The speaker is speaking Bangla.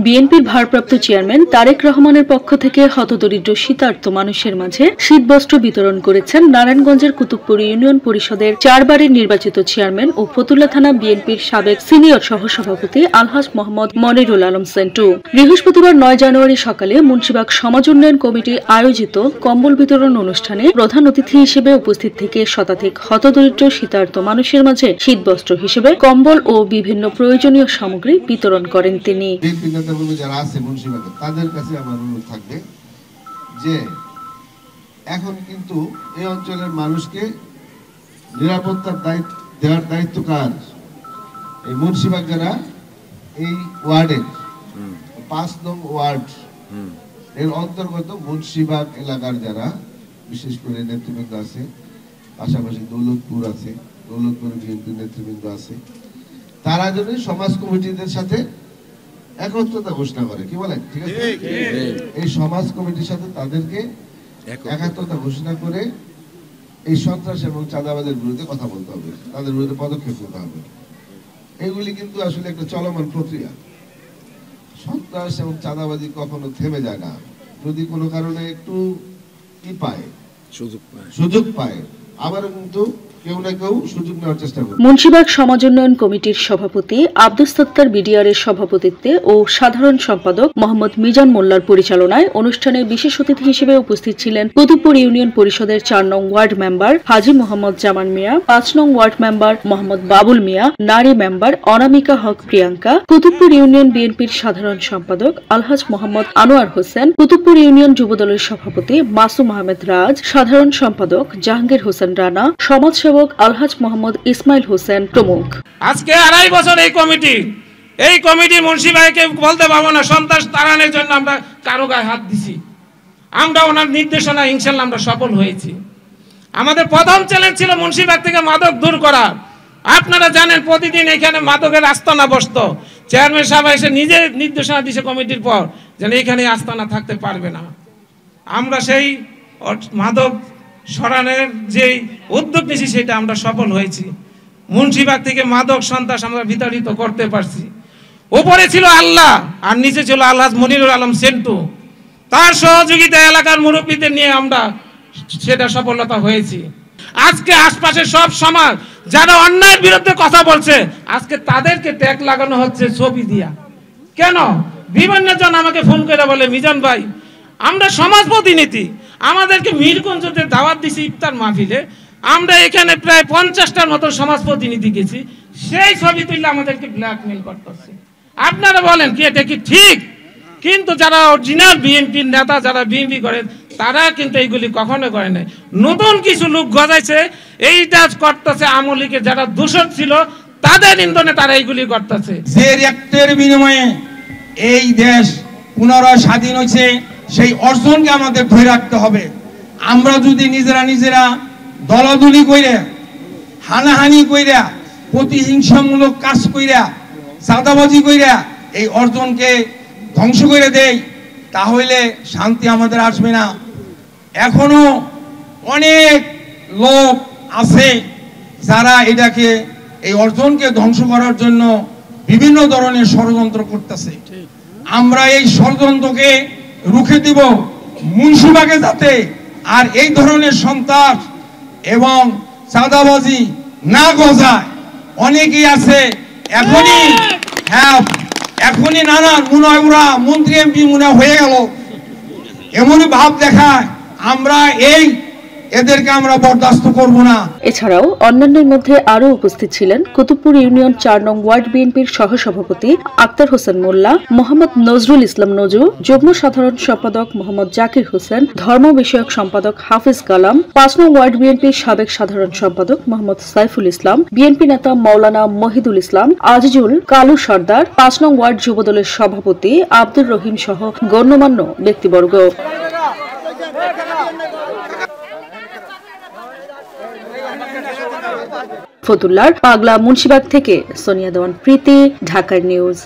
বিএনপির ভারপ্রাপ্ত চেয়ারম্যান তারেক রহমানের পক্ষ থেকে হতদরিদ্র শীতার্ত মানুষের মাঝে শীতবস্ত্র বিতরণ করেছেন নারায়ণগঞ্জের কুতুবপুর ইউনিয়ন পরিষদের 4 বারের নির্বাচিত চেয়ারম্যান ও ফতুল্লা থানা বিএনপির সাবেক সিনিয়র সহসভাপতি আলহাজ মোহাম্মদ মনিরুল আলম সেন্টু। বৃহস্পতিবার 9 জানুয়ারি সকালে মুন্সিবাগ সমাজ উন্নয়ন কমিটি আয়োজিত কম্বল বিতরণ অনুষ্ঠানে প্রধান অতিথি হিসেবে উপস্থিত থেকে শতাধিক হতদরিদ্র শীতার্ত মানুষের মাঝে শীতবস্ত্র হিসেবে কম্বল ও বিভিন্ন প্রয়োজনীয় সামগ্রী বিতরণ করেন তিনি। যারা আছে মুন্সিবাগে তাদের কাছে আমার অনুরোধ থাকবে যে এখন কিন্তু এই অঞ্চলের মানুষকে নিরাপত্তার দেওয়ার দায়িত্ব কার? এই মুন্সিবাগ যারা এই ওয়ার্ডের 5 নং ওয়ার্ড এর অন্তর্গত মুন্সিবাগ এলাকার যারা বিশেষ করে নেতৃবৃন্দ আছে, পাশাপাশি দৌলতপুর আছে, দৌলতপুর বিএনপি নেতৃবৃন্দ আছে, তারা যদি সমাজ কমিটিদের সাথে একত্রতা ঘোষণা করে, কি বলেন? ঠিক আছে, এই সমাজ কমিটির সাথে তাদেরকে একাত্মতা ঘোষণা করে এই সন্ত্রাস এবং চাঁদাবাজের বিরুদ্ধে কথা বলতে হবে, তাদের বিরুদ্ধে পদক্ষেপ নিতে হবে। এগুলি কিন্তু আসলে একটা চলমান প্রক্রিয়া। সন্ত্রাস এবং চাঁদাবাজি কখনো থেমে যায় না, যদি কোনো কারণে একটু কি পায়, সুযোগ পায়, আবারও কিন্তু মুন্সিবাগ সমাজ উন্নয়ন কমিটির সভাপতি আব্দুস সত্তার বিডিআর এর সভাপতিত্বে ও সাধারণ সম্পাদক মোহাম্মদ মিজান মোল্লার পরিচালনায় অনুষ্ঠানে বিশেষ অতিথি হিসেবে উপস্থিত ছিলেন কুতুবপুর ইউনিয়ন পরিষদের 4 নং ওয়ার্ড মেম্বার হাজী মোহাম্মদ জামান মিয়া, 5 নং ওয়ার্ড মেম্বার মোহাম্মদ বাবুল মিয়া, নারী মেম্বার অনামিকা হক প্রিয়াঙ্কা, কুতুবপুর ইউনিয়ন বিএনপির সাধারণ সম্পাদক আলহাজ মোহাম্মদ আনোয়ার হোসেন, কুতুবপুর ইউনিয়ন যুবদলের সভাপতি মাসুম আহমেদ রাজ, সাধারণ সম্পাদক জাহাঙ্গীর হোসেন রানা, সমাজসেবক আলহাজ মোহাম্মদ ইসমাইল হোসেন প্রমুখ। আজকে 2.5 বছর এই কমিটি মুন্সিবাগকে বলতে পারবো না সন্ত্রাস তাড়ানোর জন্য আমরা কারো গায়ে হাত দিছি। আমরা ওনার নির্দেশনা ইনশাআল্লাহ আমরা সফল হয়েছি। আমাদের প্রথম চ্যালেঞ্জ ছিল মুন্সিবাগ থেকে মাদক দূর করা। আপনারা জানেন প্রতিদিন এখানে মাদকের আস্তানা বসতো। চেয়ারম্যান সাহেব এসে নিজে নির্দেশনা দিয়েছে কমিটির পর যেন এখানে আস্তানা থাকতে পারবে না। আমরা সেই মাদক সরানোর যে উদ্যোগ নিয়েছি সেটা আমরা সফল হয়েছি। মুন্সিবাগ থেকে মাদক সন্ত্রাস আমরা বিতাড়িত করতে পারছি। উপরে ছিল আল্লাহ আর নিচে ছিল আলহাজ মনিরুল আলম সেন্টু, তার সহযোগিতা এলাকার মুরব্বীদের নিয়ে আমরা সেটা সফলতা হয়েছি। আজকে আশপাশের সব সমাজ যারা অন্যায়ের বিরুদ্ধে কথা বলছে আজকে তাদেরকে ট্যাগ লাগানো হচ্ছে ছবি দিয়া। কেন? বিভিন্ন জন আমাকে ফোন করে বলে, মিজান ভাই আমরা সমাজ প্রতিনিধি, আমাদেরকে মিরগঞ্জতে দাওয়াত দিছি ইফতার মাহফিলে, আমরা এখানে প্রায় 50টার মতো সমাজ প্রতিনিধি গেছি, সেই ছবি তুললে আমাদেরকে ব্ল্যাকমেল করতেছে। আপনারা বলেন কি এটা কি ঠিক? কিন্তু যারা অরিজিনাল বিএনপির নেতা, যারা বিএনপি করে তারা কিন্তু এইগুলি কখনো করে নাই। নতুন কিছু লোক গজাইছে, এইটা করতেছে আওয়ামী লীগের যারা দূষণ ছিল তাদের ইন্ধনে তারা এইগুলি করতেছে। যে রক্তের বিনিময়ে এই দেশ পুনরায় স্বাধীন হয়েছে, সেই অর্জনকে আমাদের ধরে রাখতে হবে। আমরা যদি নিজেরা দলাদলি কইরা, হানাহানি কইরা, প্রতিহিংসামূলক কাজ কইরা, চাঁদাবাজি কইরা এই অর্জনকে ধ্বংস করে দেই, তাহলে শান্তি আমাদের আসবে না। এখনো অনেক লোক আছে যারা এটাকে, এই অর্জনকে ধ্বংস করার জন্য বিভিন্ন ধরনের ষড়যন্ত্র করতেছে। আমরা এই ষড়যন্ত্রকে রুখে দিব, মুন্সিবাগে যাতে আর এই ধরনের সন্ত্রাস এবং চাঁদাবাজি না গজায়। অনেকেই আছে এখনই নানা মনে হয় ওরা মন্ত্রী এমপি মনে হয়ে গেল, এমনই ভাব দেখায়। আমরা এদেরকে আমরা বরদাস্ত করব না। এছাড়াও অন্যান্যের মধ্যে আরো উপস্থিত ছিলেন কুতুবপুর ইউনিয়ন 4 নং ওয়ার্ড বিএনপির সহসভাপতি আক্তার হোসেন মোল্লা, মোহাম্মদ নজরুল ইসলাম নজু, যুগ্ম সাধারণ সম্পাদক মোহাম্মদ জাকির হোসেন, ধর্ম বিষয়ক সম্পাদক হাফিজ কালাম, 5 নং ওয়ার্ড বিএনপির সাবেক সাধারণ সম্পাদক মোহাম্মদ সাইফুল ইসলাম, বিএনপি নেতা মাওলানা মহিদুল ইসলাম, আজিজুল, কালু সর্দার, 5 নং ওয়ার্ড যুবদলের সভাপতি আব্দুর রহিম সহ গণ্যমান্য ব্যক্তিবর্গ। ফতুল্লার পাগলা মুন্সিবাগ থেকে সোনিয়া দেওয়ান প্রীতি, ঢাকা নিউজ।